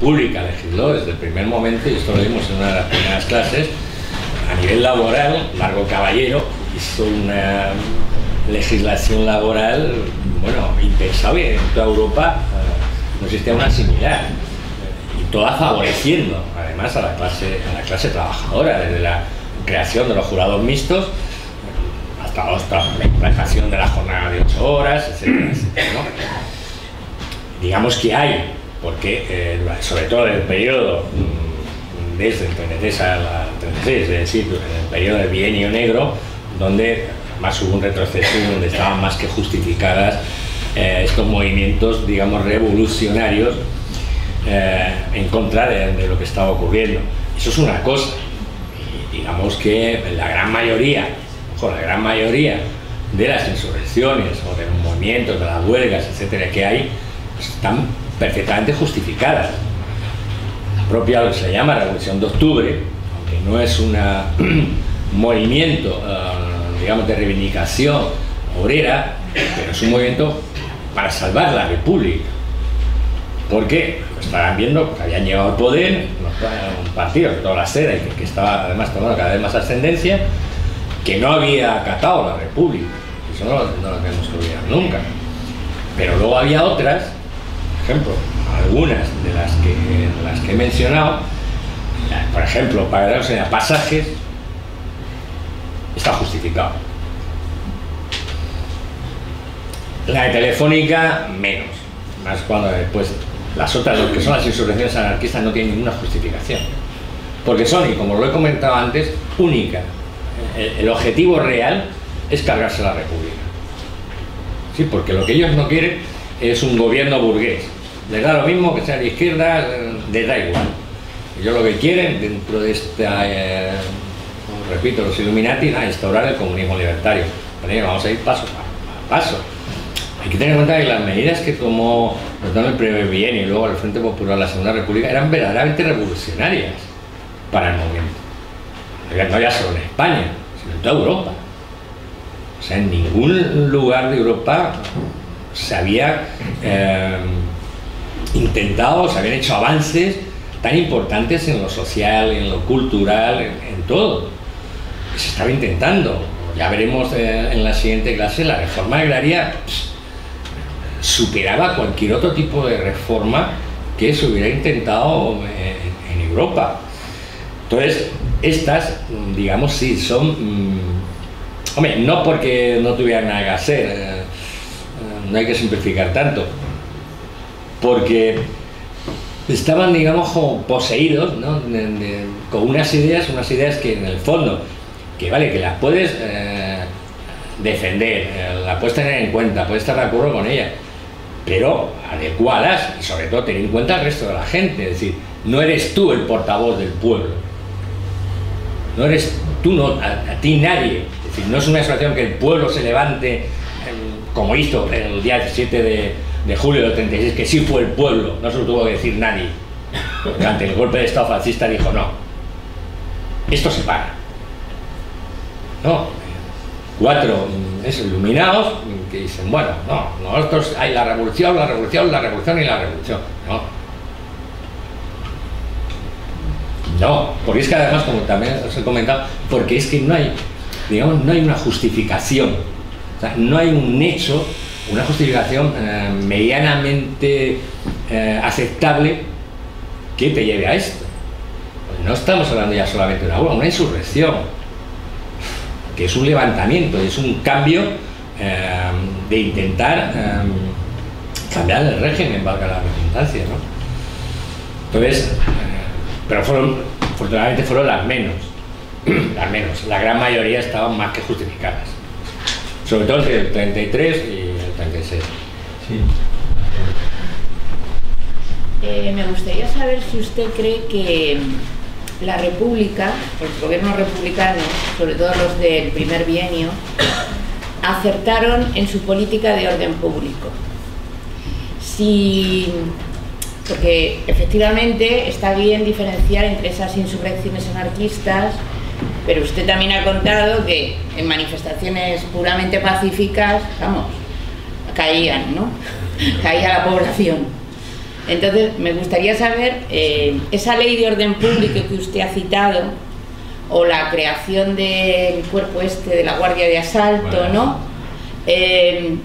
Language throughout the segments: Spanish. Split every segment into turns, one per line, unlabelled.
República legisló desde el primer momento, y esto lo vimos en una de las primeras clases, a nivel laboral. Largo Caballero hizo una legislación laboral, bueno, impensable en toda Europa. No existía una similar, y toda favoreciendo además a la clase trabajadora, desde la creación de los jurados mixtos hasta la implantación de la jornada de 8 horas, etcétera, etcétera, ¿no? Digamos que hay, porque sobre todo en el periodo desde el 33 al 36, es decir, en el periodo del bienio negro, donde más hubo un retroceso y donde estaban más que justificadas estos movimientos, digamos, revolucionarios en contra de lo que estaba ocurriendo. Eso es una cosa. Y digamos que la gran mayoría de las insurrecciones o de los movimientos, de las huelgas, etcétera, que hay, están perfectamente justificadas. La propia, lo que se llama Revolución de Octubre, aunque no es un movimiento, digamos, de reivindicación obrera, pero es un movimiento para salvar la República, porque estarán viendo que habían llegado al poder un partido de toda la seda y que estaba además tomando cada vez más ascendencia, que no había acatado la República. Eso no lo tenemos que olvidar nunca. Pero luego había otras, por ejemplo, algunas de las que he mencionado, por ejemplo, para daros en pasajes, está justificado. La de Telefónica, menos. Más cuando después las otras, lo que son las insurrecciones anarquistas, no tienen ninguna justificación. Porque son, y como lo he comentado antes, únicas. El objetivo real es cargarse la República. Sí, porque lo que ellos no quieren es un gobierno burgués. Les da lo mismo que sea de izquierda, les da igual. Ellos lo que quieren, dentro de esta, repito, los Illuminati, es instaurar el comunismo libertario. Pero vamos a ir paso a paso. Hay que tener en cuenta que las medidas que tomó el primer bienio y luego el Frente Popular, la Segunda República, eran verdaderamente revolucionarias para el momento. No ya solo en España, sino en toda Europa. O sea, en ningún lugar de Europa se había intentado, se habían hecho avances tan importantes en lo social, en lo cultural, en todo. Se estaba intentando. Ya veremos en la siguiente clase, la reforma agraria superaba cualquier otro tipo de reforma que se hubiera intentado en Europa. Entonces, estas, digamos, sí, son... hombre, no porque no tuvieran nada que hacer, no hay que simplificar tanto, porque estaban, digamos, como poseídos, ¿no? Con unas ideas que en el fondo, que vale, que las puedes defender, las puedes tener en cuenta, puedes estar de acuerdo con ellas, pero adecuadas y sobre todo tener en cuenta al resto de la gente. Es decir, no eres tú el portavoz del pueblo, no eres tú, no, a ti nadie. Es decir, no es una situación que el pueblo se levante como hizo el día 17 de julio del 36, que sí fue el pueblo, no se lo tuvo que decir nadie. Ante el golpe de Estado fascista dijo no, esto se para. No, 4 iluminados que dicen, bueno, no, nosotros hay la revolución, la revolución, la revolución y la revolución. No, porque es que además, como también os he comentado, porque es que no hay, digamos, no hay una justificación, o sea, no hay un hecho, una justificación medianamente aceptable que te lleve a esto. Pues no estamos hablando ya solamente de una insurrección, que es un levantamiento, es un cambio de intentar cambiar el régimen, valga la redundancia, ¿no? Entonces, pero afortunadamente fueron las menos, la gran mayoría estaban más que justificadas, sobre todo entre el 33 y el 36.
Sí.
Me gustaría saber si usted cree que la República, los gobiernos republicanos, sobre todo los del primer bienio, acertaron en su política de orden público. Porque efectivamente está bien diferenciar entre esas insurrecciones anarquistas, pero usted también ha contado que en manifestaciones puramente pacíficas, vamos, caían, ¿no? Caía la población. Entonces, me gustaría saber, esa ley de orden público que usted ha citado, o la creación del cuerpo este de la Guardia de Asalto, bueno, ¿no?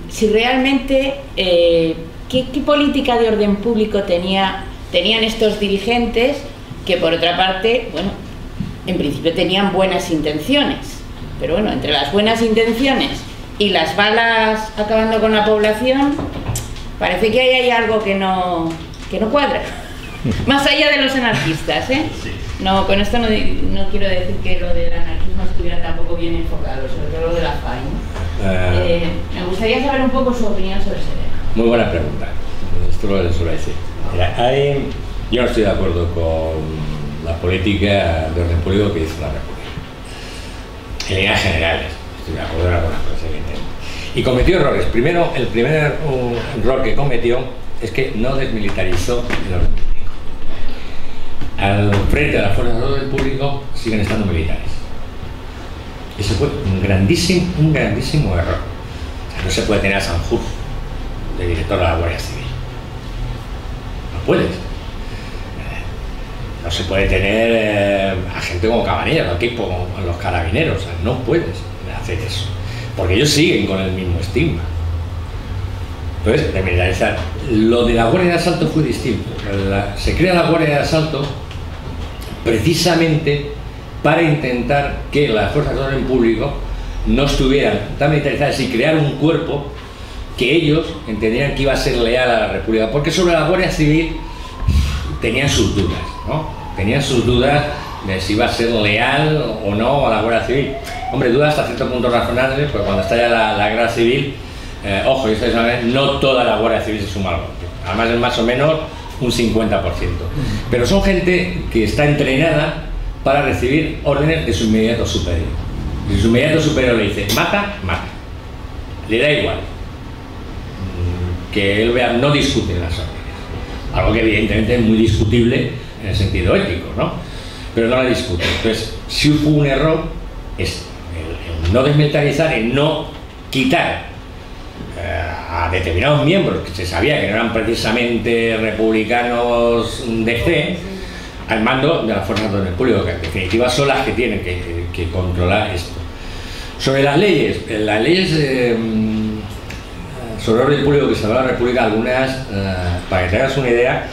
Si realmente, ¿qué política de orden público tenían estos dirigentes que, por otra parte, bueno, en principio tenían buenas intenciones, pero bueno, entre las buenas intenciones y las balas acabando con la población, parece que ahí hay algo que no cuadra. Más allá de los anarquistas, ¿eh?
Sí.
No, con esto no quiero decir que lo del anarquismo estuviera tampoco bien enfocado, sobre todo lo de la FAI, ¿no? Me gustaría saber un poco su opinión sobre ese tema.
Muy buena pregunta. Esto lo suelo decir. Mira, yo no estoy de acuerdo con la política de orden público que hizo la República. En líneas generales, estoy de acuerdo en algunas cosas, evidentemente. Y cometió errores. Primero, el primer error que cometió es que no desmilitarizó el orden público. Al frente de las fuerzas de orden público siguen estando militares. Ese fue un grandísimo error. O sea, no se puede tener a Sanjurjo de director de la Guardia Civil. No puedes. No se puede tener a gente como Cabanillas, o tipo los carabineros. O sea, no puedes hacer eso. Porque ellos siguen con el mismo estigma. Entonces, desmilitarizar. Lo de la Guardia de Asalto fue distinto. Se crea la Guardia de Asalto precisamente para intentar que las fuerzas de orden público no estuvieran tan militarizadas y crear un cuerpo que ellos entendían que iba a ser leal a la República, porque sobre la Guardia Civil tenían sus dudas, ¿no? Tenían sus dudas de si iba a ser leal o no a la Guardia Civil. Hombre, dudas hasta cierto punto razonables, porque cuando estalla la guerra civil, ojo, no toda la Guardia Civil se suma al golpe, además es más o menos un 50%. Pero son gente que está entrenada para recibir órdenes de su inmediato superior. Y su inmediato superior le dice, mata, mata. Le da igual. Que él vea, no discuten las órdenes. Algo que evidentemente es muy discutible en el sentido ético, ¿no? Pero no la discuten. Entonces, si hubo un error, es el no desmilitarizar, el no quitar a determinados miembros que se sabía que no eran precisamente republicanos de fe al mando de las fuerzas de orden público, que en definitiva son las que tienen que controlar esto. Sobre las leyes sobre orden público que se habla en la República, algunas, para que tengas una idea,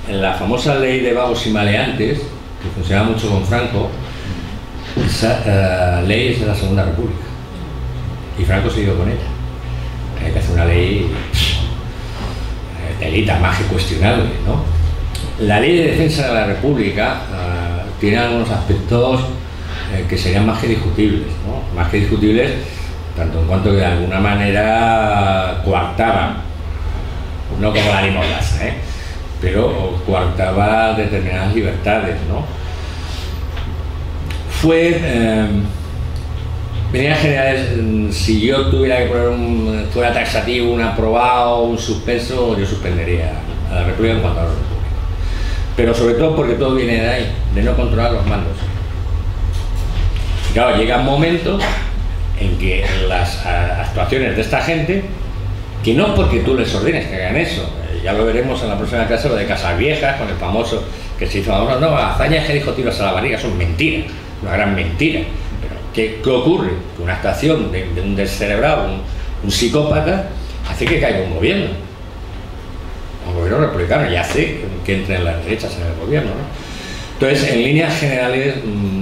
en la famosa ley de vagos y maleantes, que funcionaba mucho con Franco, esa ley es de la Segunda República y Franco siguió con ella. Hay que hacer una ley delita, más que cuestionable, ¿no? La ley de defensa de la República tiene algunos aspectos que serían más que discutibles, ¿no? Más que discutibles, tanto en cuanto que de alguna manera coartaban, no como la limosna, pero coartaba determinadas libertades, ¿no? En líneas generales, si yo tuviera que poner fuera taxativo, un aprobado, un suspenso, yo suspendería a la República en cuanto a la República. Pero sobre todo porque todo viene de ahí, de no controlar los mandos. Y claro, llegan momentos en que las actuaciones de esta gente, que no es porque tú les ordenes que hagan eso, ya lo veremos en la próxima clase, lo de Casas Viejas, con el famoso que se hizo, no, hazañas que dijo tiros a la barriga, son mentiras, una gran mentira. ¿Qué ocurre? Que una actuación de un descerebrado, un psicópata, hace que caiga un gobierno republicano, y hace que entren las derechas en el gobierno, ¿no? Entonces, en líneas generales,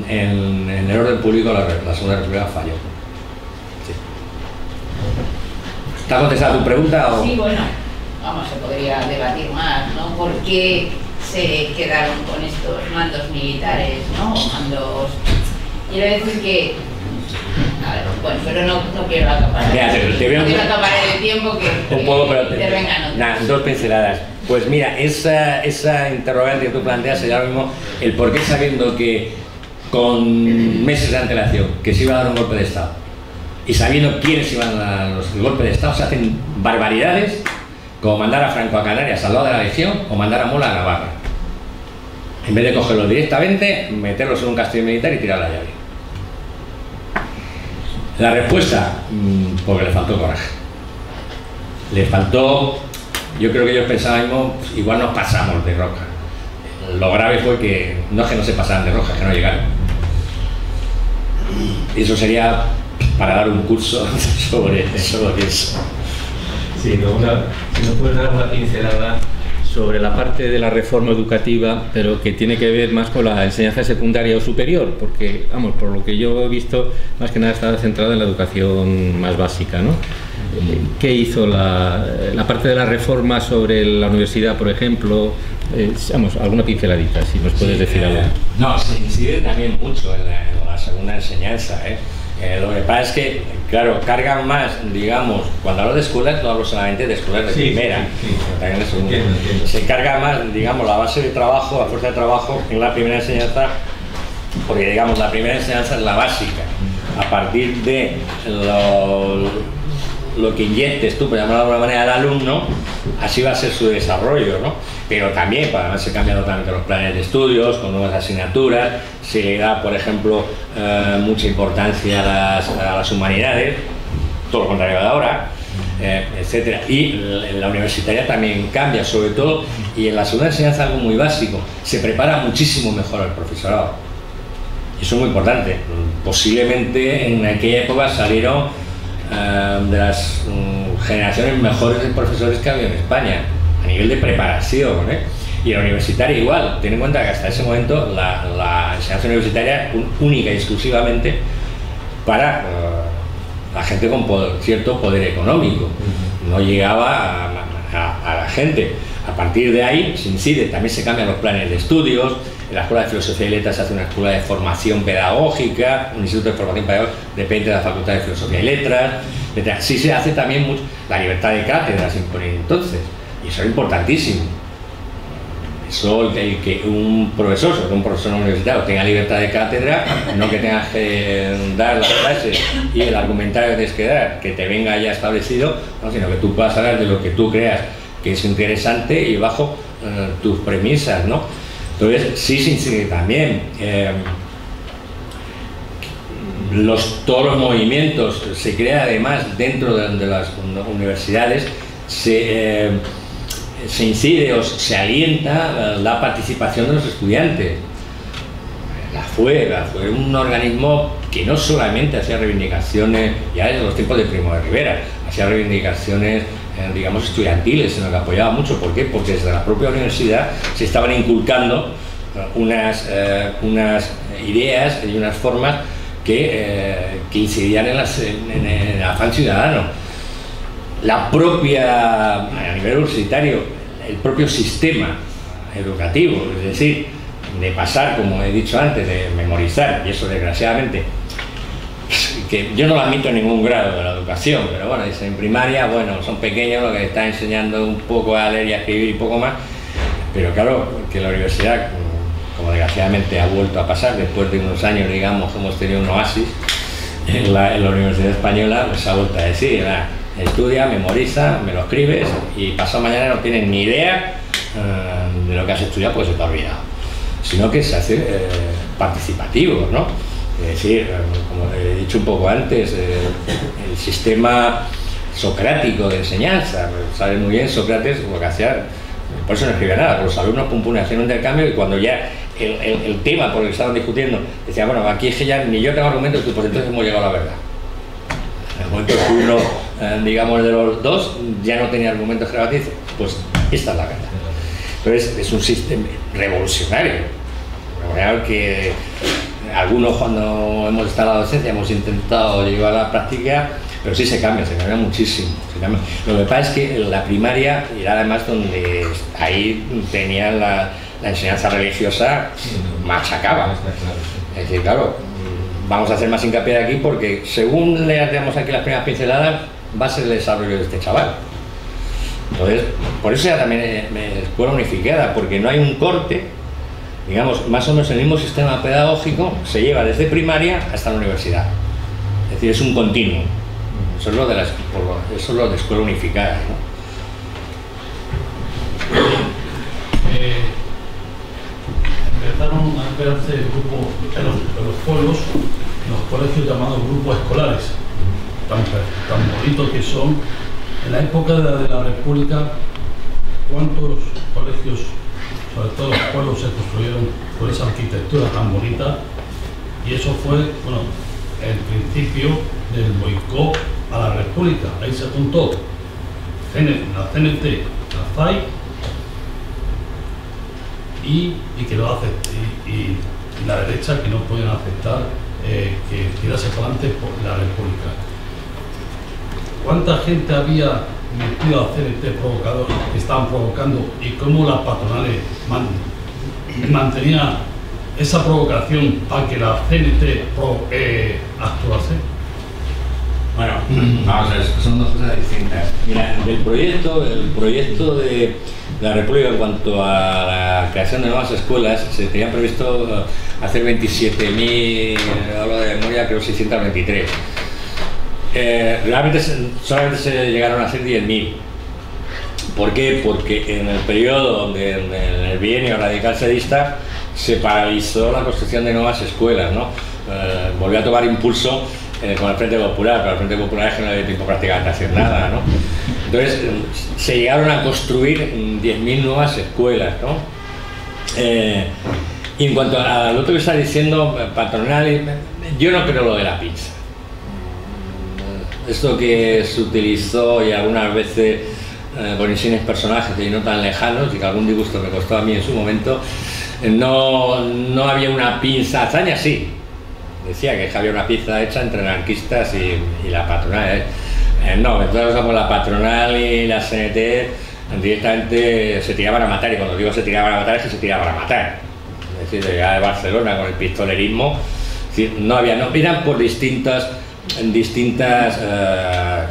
en el orden público, la Segunda República falló. Sí. ¿Está contestada tu pregunta? ¿O?
Sí, bueno, vamos, se podría debatir más, ¿no? ¿Por qué se quedaron con estos mandos militares, ¿no? Mandos... Quiero decir que... A ver, bueno, pero no quiero acaparar. No quiero acaparar el tiempo que
un poco, pero
intervengan.
Dos pinceladas. Pues mira, esa interrogante que tú planteas es ahora mismo el por qué, sabiendo que con meses de antelación que se iba a dar un golpe de Estado y sabiendo quiénes iban a dar el golpe de Estado, se hacen barbaridades como mandar a Franco a Canarias al lado de la Legión o mandar a Mola a Navarra. En vez de cogerlos directamente, meterlos en un castillo militar y tirar la llave. La respuesta, porque le faltó coraje. Le faltó yo creo que ellos pensaban, pues, igual nos pasamos de rosca. Lo grave fue que no se pasaran de rosca, que no llegaron. Y eso sería para dar un curso sobre eso.
Sí, si no puedes dar una pincelada sobre la parte de la reforma educativa, pero que tiene que ver más con la enseñanza secundaria o superior, porque, vamos, por lo que yo he visto, más que nada estaba centrada en la educación más básica, ¿no? ¿Qué hizo la parte de la reforma sobre la universidad, por ejemplo? Vamos, alguna pinceladita, si nos puedes decir algo.
No, se incide también mucho en la segunda enseñanza, ¿eh? Lo que pasa es que, claro, cargan más, digamos, cuando hablo de escuelas, no hablo solamente de escuelas de primera,
entiendo.
Se carga más, digamos, la base de trabajo, la fuerza de trabajo en la primera enseñanza, porque, digamos, la primera enseñanza es la básica. A partir de lo que inyectes tú, por llamarlo de alguna manera, al alumno, así va a ser su desarrollo, ¿no? Pero también, además se cambian totalmente los planes de estudios, con nuevas asignaturas, se le da, por ejemplo, mucha importancia a las humanidades, todo lo contrario de ahora, etcétera. Y la universitaria también cambia, sobre todo, y en la segunda enseñanza algo muy básico, se prepara muchísimo mejor al profesorado. Y eso es muy importante. Posiblemente en aquella época salieron de las generaciones mejores de profesores que había en España, a nivel de preparación, ¿eh? Y la universitaria igual. Ten en cuenta que hasta ese momento la enseñanza universitaria era única y exclusivamente para la gente con cierto poder económico. No llegaba a la gente. A partir de ahí se incide, también se cambian los planes de estudios. En la Escuela de Filosofía y Letras se hace una escuela de formación pedagógica, un instituto de formación pedagógica, depende de la Facultad de Filosofía y Letras, etc. Sí se hace también mucho, la libertad de cátedra se impone entonces, y eso es importantísimo. Eso, el que un profesor, sobre todo un profesor universitario, tenga libertad de cátedra, no que tengas que dar las clases y el argumentario que tienes que dar, que te venga ya establecido, no, sino que tú puedas hablar de lo que tú creas que es interesante y bajo tus premisas, ¿no? Entonces, sí se incide también. Todos los movimientos se crea además dentro de las universidades, se incide o se alienta la participación de los estudiantes. La fue un organismo que no solamente hacía reivindicaciones, ya desde los tiempos de Primo de Rivera, hacía reivindicaciones, digamos, estudiantiles, en lo que apoyaba mucho. ¿Por qué? Porque desde la propia universidad se estaban inculcando unas ideas y unas formas que incidían en el afán ciudadano. La propia, a nivel universitario, el propio sistema educativo, es decir, de pasar, como he dicho antes, de memorizar, y eso desgraciadamente, que yo no lo admito en ningún grado de la educación, pero bueno, dicen en primaria, bueno, son pequeños, lo que están enseñando un poco a leer y a escribir y poco más, pero claro, que la universidad, como desgraciadamente ha vuelto a pasar, después de unos años, digamos, hemos tenido un oasis en la Universidad Española, pues se ha vuelto a decir, estudia, memoriza, me lo escribes y pasado mañana no tienes ni idea de lo que has estudiado porque se te ha olvidado, sino que se hace participativo, ¿no? Es decir, como he dicho un poco antes, el sistema socrático de enseñanza, sabe muy bien Sócrates lo que hacía, por eso no escribía nada, los alumnos hacían un intercambio y cuando ya el tema por el que estaban discutiendo decía, bueno, aquí es que ya ni yo tengo argumentos, pues entonces hemos llegado a la verdad. En el momento que uno, digamos, de los dos ya no tenía argumentos que rebatir, pues esta es la verdad. Entonces es un sistema revolucionario que algunos cuando hemos estado en la docencia hemos intentado llevar a la práctica, pero sí se cambia muchísimo. Lo que pasa es que la primaria era además donde ahí tenían la enseñanza religiosa machacaba. Es decir, claro, vamos a hacer más hincapié de aquí porque según le damos aquí las primeras pinceladas va a ser el desarrollo de este chaval. Entonces, por eso ya también es escuela unificada, porque no hay un corte, digamos, más o menos el mismo sistema pedagógico se lleva desde primaria hasta la universidad. Es decir, es un continuo. Eso es lo de escuela unificada, ¿no?
Empezaron a crearse grupos en los pueblos, en los colegios llamados grupos escolares, tan bonitos que son. En la época de la República cuántos colegios, sobre todo los pueblos, se construyeron con esa arquitectura tan bonita, y eso fue, bueno, el principio del boicot a la República. Ahí se juntó la CNT, la FAI, y que lo hace, y la derecha, que no pueden aceptar que tirase para adelante por la República. ¿Cuánta gente había metido a CNT provocador, que estaban provocando, y cómo las patronales mantenían esa provocación para que la CNT actuase?
Bueno, vamos a ver, son dos cosas distintas. Mira, el proyecto de la República en cuanto a la creación de nuevas escuelas, se tenía previsto hacer 27.000, hablo de memoria, creo 623. Realmente solamente se llegaron a hacer 10.000. ¿Por qué? Porque en el periodo donde en el bienio radical sedista se paralizó la construcción de nuevas escuelas, ¿no? Volvió a tomar impulso con el Frente Popular, pero el Frente Popular es que no había tiempo prácticamente a hacer nada, ¿no? Entonces se llegaron a construir 10.000 nuevas escuelas, ¿no? Y en cuanto a lo otro que está diciendo patronal, yo no creo lo de la pizza. Esto que se utilizó y algunas veces por insignes personajes y no tan lejanos, y que algún disgusto me costó a mí en su momento, no había una pinza. Azaña sí decía que había una pinza hecha entre anarquistas y la patronal. No, entonces como la patronal y la CNT directamente se tiraban a matar, y cuando digo se tiraban a matar es que se tiraban a matar. Es decir, llegaba de Barcelona con el pistolerismo, es decir, no eran por distintas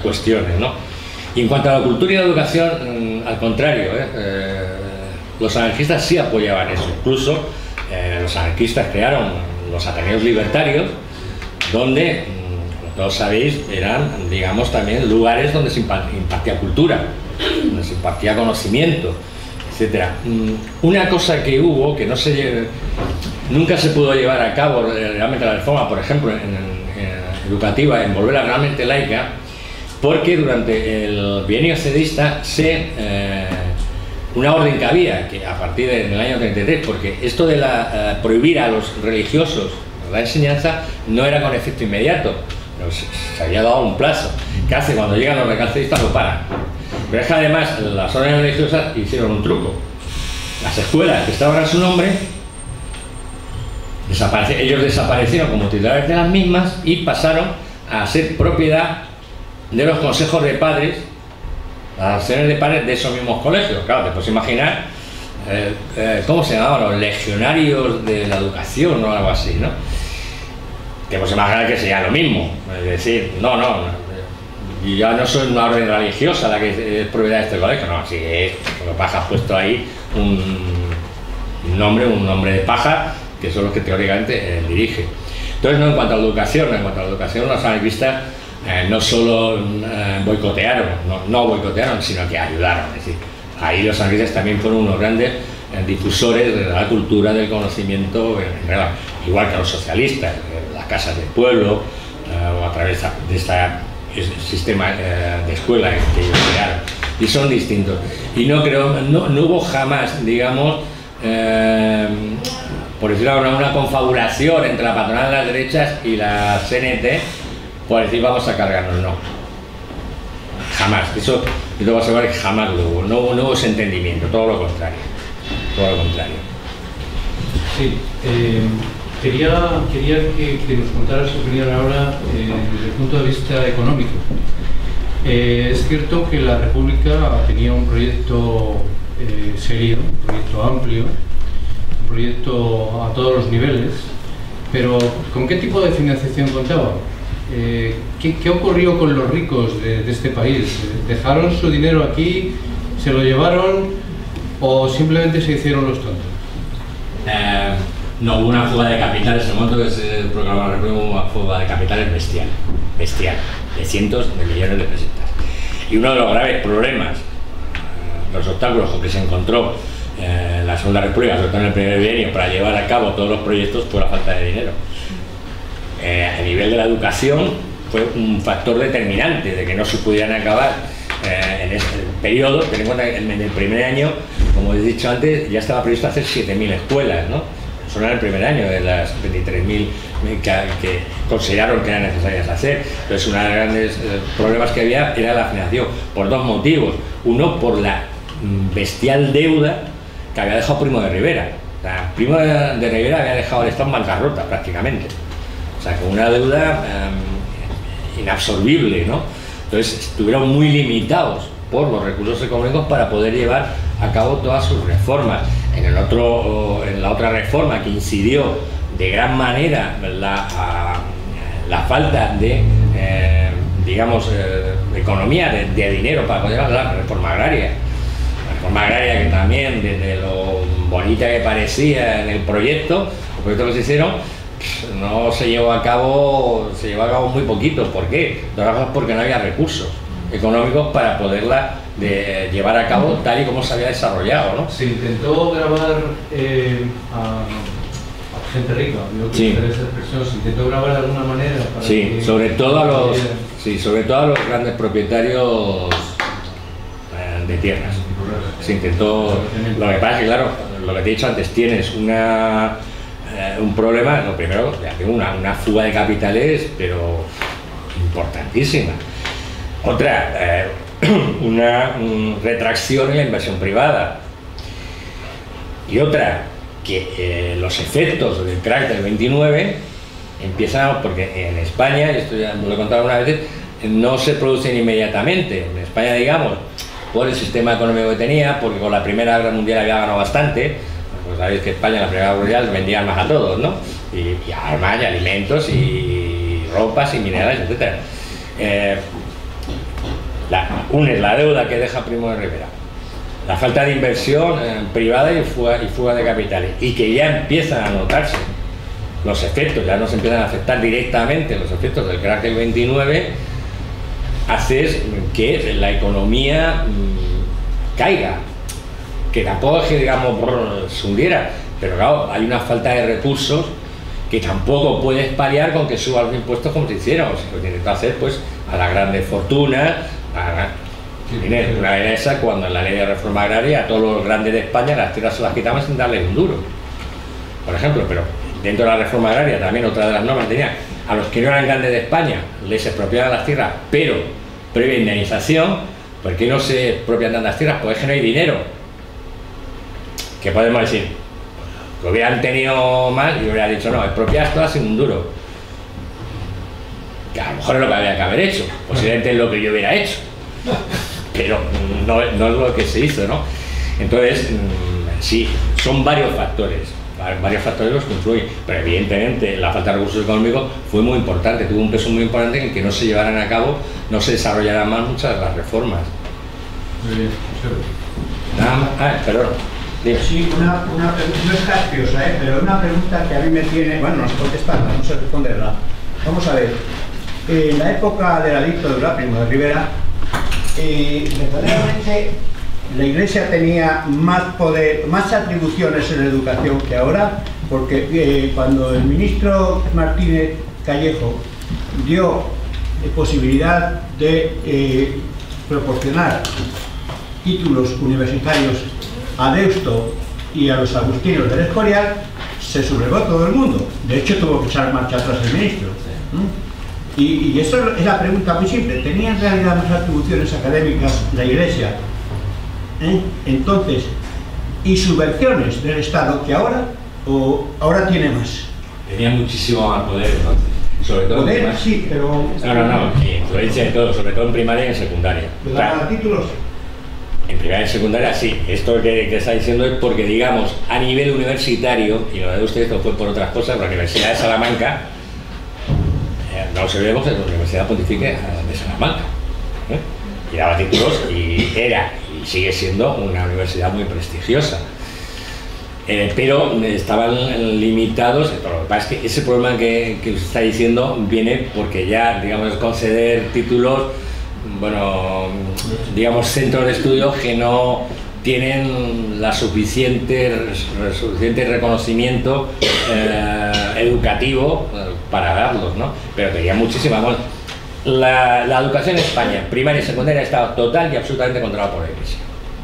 cuestiones, ¿no? Y en cuanto a la cultura y la educación, al contrario, los anarquistas sí apoyaban eso. Incluso los anarquistas crearon los Ateneos Libertarios, donde, como todos sabéis, eran, digamos, también lugares donde se impartía cultura, donde se impartía conocimiento, etc. Una cosa que hubo, que nunca se pudo llevar a cabo realmente la reforma, por ejemplo, educativa, en volverla realmente laica, porque durante el bienio cedista una orden que había, que a partir del año 33, porque esto de prohibir a los religiosos la enseñanza no era con efecto inmediato, pero se había dado un plazo, que hace cuando llegan los recalcedistas lo paran. Pero es que además las órdenes religiosas hicieron un truco. Las escuelas que estaban a su nombre, ellos desaparecieron como titulares de las mismas y pasaron a ser propiedad de los consejos de padres, las acciones de padres de esos mismos colegios. Claro, te puedes imaginar cómo se llamaban, los legionarios de la educación o algo así, ¿no? Te puedes imaginar que sería lo mismo, es decir, no, ya no soy una orden religiosa la que es propiedad de este colegio, no, si es, lo que has puesto ahí un nombre de paja, que son los que teóricamente dirigen. Entonces, no, en cuanto a la educación, los anarquistas no solo boicotearon, no boicotearon, sino que ayudaron. Es decir, ahí los anarquistas también fueron unos grandes difusores de la cultura, del conocimiento, igual que los socialistas, las casas del pueblo, o a través de este sistema de escuela que ellos crearon. Y son distintos. Y no hubo jamás, digamos, por decirlo ahora, una confabulación entre la patronal de las derechas y la CNT, por decir vamos a cargarnos, no. Jamás. Eso yo te voy a asegurar que jamás lo hubo. No hubo ese entendimiento, todo lo contrario. Todo lo contrario.
Sí. Quería que nos contaras su opinión ahora desde el punto de vista económico. Es cierto que la República tenía un proyecto serio, un proyecto amplio, un proyecto a todos los niveles, pero ¿con qué tipo de financiación contaba? ¿Qué ocurrió con los ricos de este país? ¿Dejaron su dinero aquí, se lo llevaron o simplemente se hicieron los tontos?
No, hubo una fuga de capitales. En el momento que se proclamó la República, hubo una fuga de capitales bestial, de cientos de millones de pesetas. Y uno de los graves problemas, los obstáculos con que se encontró la Segunda República, sobre todo en el primer bienio, para llevar a cabo todos los proyectos, fue la falta de dinero. A nivel de la educación fue un factor determinante de que no se pudieran acabar periodo, ten en cuenta que en el primer año, como he dicho antes, ya estaba previsto hacer 7.000 escuelas, ¿no? Solo en el primer año de las 23.000 que consideraron que eran necesarias hacer. Entonces, uno de los grandes problemas que había era la financiación, por dos motivos. Uno, por la bestial deuda que había dejado Primo de Rivera. O sea, Primo de Rivera había dejado el Estado en bancarrota prácticamente. O sea, con una deuda inabsorbible, ¿no? Entonces, estuvieron muy limitados por los recursos económicos para poder llevar a cabo todas sus reformas. En la otra reforma que incidió de gran manera la falta de, digamos, economía, de dinero para poder hacer la reforma agraria. La reforma agraria que también, desde lo bonita que parecía en el proyecto que se hicieron, no se llevó a cabo, muy poquito. ¿Por qué? Porque no había recursos económicos para poderla llevar a cabo tal y como se había desarrollado, ¿no?
Se intentó grabar a gente rica, yo que esa expresión, se intentó grabar de alguna manera para
sobre todo a los grandes propietarios de tierras. Se intentó. Lo que pasa es que, claro, lo que te he dicho antes, tienes un problema. Lo primero, tengo una fuga de capitales, pero importantísima. Otra, una retracción en la inversión privada. Y otra, que los efectos del crack del 29 empiezan, porque en España, y esto ya lo he contado algunas veces, no se producen inmediatamente. En España, digamos, por el sistema económico que tenía, porque con la Primera Guerra Mundial había ganado bastante. Pues sabéis que España en la Primera Guerra Mundial vendía armas a todos, ¿no? Y armas, y alimentos, y ropas, y minerales, etc. Una es la deuda que deja Primo de Rivera, la falta de inversión privada y fuga de capitales, y que ya empiezan a notarse los efectos, ya nos empiezan a afectar directamente los efectos del crack del 29, haces que la economía caiga, que tampoco es que, digamos, se hundiera, pero claro, hay una falta de recursos que tampoco puedes paliar con que suban los impuestos como se hicieron. O sea, lo que tienes que hacer, pues, a las grandes fortunas, una vez esa, cuando en la ley de reforma agraria a todos los grandes de España las tierras se las quitaban sin darles un duro, por ejemplo. Pero dentro de la reforma agraria también otra de las normas tenía a los que no eran grandes de España les expropiaban las tierras, pero previa indemnización. ¿Por qué no se expropian tantas tierras? Pues es que no hay dinero. ¿Qué podemos decir? Que hubieran tenido más y hubiera dicho no, expropias todas sin un duro. Que a lo mejor es lo que había que haber hecho, posiblemente es lo que yo hubiera hecho, pero no es lo que se hizo, ¿no? Entonces, sí, son varios factores los que influyen, pero evidentemente la falta de recursos económicos fue muy importante, tuvo un peso muy importante en que no se llevaran a cabo, no se desarrollaran más muchas de las reformas.
Muy bien,
nada más, perdón.
Sí, una pregunta, no es capciosa, pero una pregunta que a mí me tiene, bueno, no sé contestarla, no sé responderla. Vamos a ver, en la época de la dictadura, Primo de Rivera, verdaderamente la Iglesia tenía más poder, más atribuciones en la educación que ahora, porque cuando el ministro Martínez Callejo dio posibilidad de proporcionar títulos universitarios a Deusto y a los agustinos del Escorial, se sublevó todo el mundo. De hecho, tuvo que echar marcha atrás el ministro. Y eso es la pregunta muy simple. ¿Tenía en realidad más atribuciones académicas la Iglesia? Entonces, ¿y subvenciones del Estado que ahora? ¿O ahora tiene más?
Tenía muchísimo más poder, entonces. Sobre todo
poder, en sí, pero...
No, influencia de todo, sobre todo en primaria y en secundaria.
¿Le daban títulos?
En primaria y secundaria sí. Esto que está diciendo es porque, digamos, a nivel universitario, y lo de ustedes lo fue por otras cosas, la Universidad de Salamanca, no se vemos en la Universidad Pontificia de Salamanca, y daba títulos y era y sigue siendo una universidad muy prestigiosa, pero estaban limitados. Lo que pasa es que ese problema que usted está diciendo viene porque ya, digamos, conceder títulos, bueno, digamos, centros de estudios que no tienen la suficiente reconocimiento educativo para darlos, ¿no? Pero tenía muchísima. la educación en España, primaria y secundaria, ha estado total y absolutamente controlada por la Iglesia.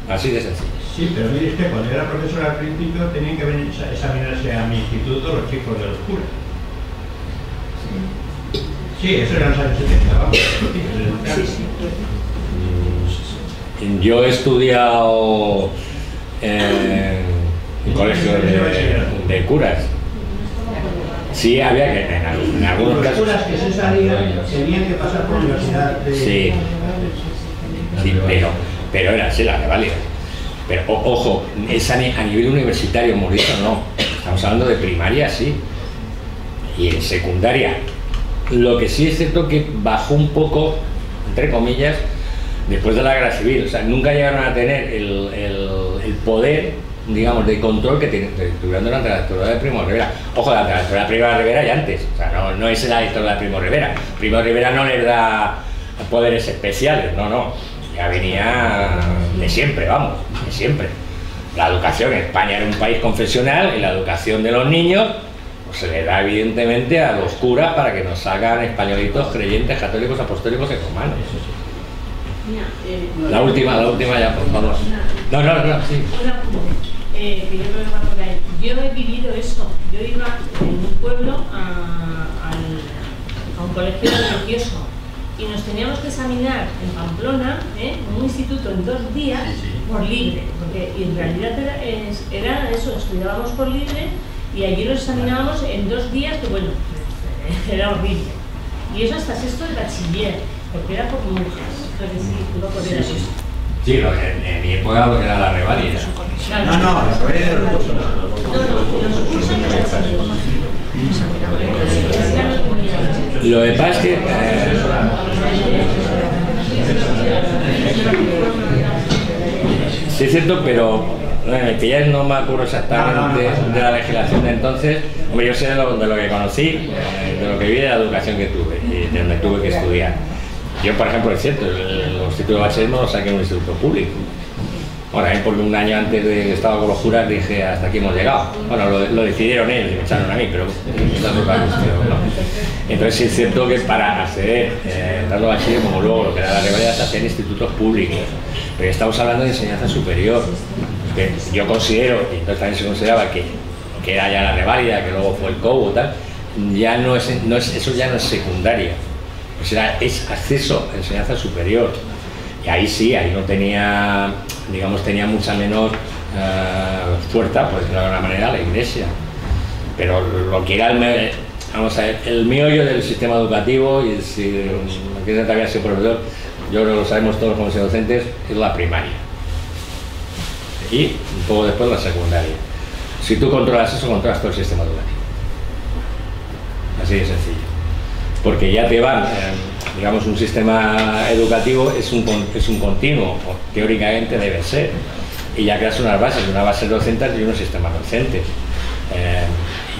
Así de sencillo.
Sí, pero mire usted, cuando era profesor al principio tenían que venir a examinarse a mi instituto los chicos de los curas. Sí, eso era en los años 70, vamos.
Yo he estudiado en colegio de curas. Sí, había que, en algunos
Los
casos.
curas que se salían tenían que pasar por la universidad de...
Sí, pero era así la reválida. Pero ojo, es a nivel universitario, Mauricio, no. Estamos hablando de primaria, sí. Y en secundaria. Lo que sí es cierto que bajó un poco, entre comillas, después de la guerra civil. O sea, nunca llegaron a tener el poder, digamos, de control que tuvieron durante la dictadura de Primo de Rivera. Ojo, la dictadura de Primo de Rivera y antes. O sea, no es la dictadura de Primo de Rivera. Primo de Rivera no les da poderes especiales, no. Ya venía de siempre, vamos, de siempre. La educación en España era un país confesional y la educación de los niños pues, se le da evidentemente a los curas para que nos hagan españolitos creyentes, católicos, apostólicos y romanos. La última ya, por favor. No, sí.
Que yo creo que va por ahí. Yo he vivido eso. Yo iba en un pueblo a un colegio religioso y nos teníamos que examinar en Pamplona, en un instituto en 2 días por libre, porque en realidad era eso, estudiábamos por libre y allí nos examinábamos en 2 días, que bueno, era horrible. Y eso hasta sexto de bachiller, porque era por monjas. Entonces sí, iba por ir así.
Sí, en mi época lo que era la reválida.
No, la reválida de los cursos.
Los cursos de bachiller.
Lo que pasa es que sí es cierto, pero que ya no me acuerdo exactamente de la legislación de entonces. Hombre, yo sé de lo que conocí, de lo que vi, de la educación que tuve y de donde tuve que estudiar. Yo, por ejemplo, es cierto, los títulos de bachiller no los saqué en un instituto público. Bueno, también porque un año antes de que estaba con los curas dije hasta aquí hemos llegado. Bueno, lo decidieron ellos y me echaron a mí, pero esa es otra cuestión, ¿no? Entonces sí es cierto que para acceder tanto bachiller como luego lo que era la reválida se hacía en institutos públicos. Pero estamos hablando de enseñanza superior. Que yo considero, y entonces también se consideraba que era ya la reválida, que luego fue el COU y tal, ya eso ya no es secundaria. O sea, es acceso a enseñanza superior. Y ahí sí, ahí no tenía, digamos, tenía mucha menor fuerza, por decirlo de alguna manera, la Iglesia. Pero lo que era el meollo del sistema educativo, y si aquí había sido profesor, yo creo que lo sabemos todos como docentes, es la primaria. Y un poco después la secundaria. Si tú controlas eso, controlas todo el sistema educativo. Así de sencillo. Porque ya te van, digamos, un sistema educativo es un continuo, o teóricamente debe ser, y ya creas unas bases docentes y unos sistemas docentes,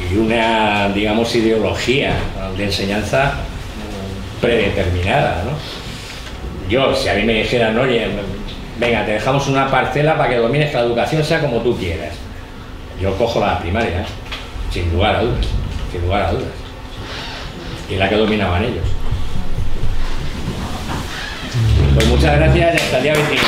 y una, digamos, ideología de enseñanza predeterminada, ¿no? Yo, si a mí me dijeran, oye, venga, te dejamos una parcela para que domines, que la educación sea como tú quieras, yo cojo la primaria, sin lugar a dudas, sin lugar a dudas. Y la que dominaban ellos. Pues muchas gracias y hasta el día 29.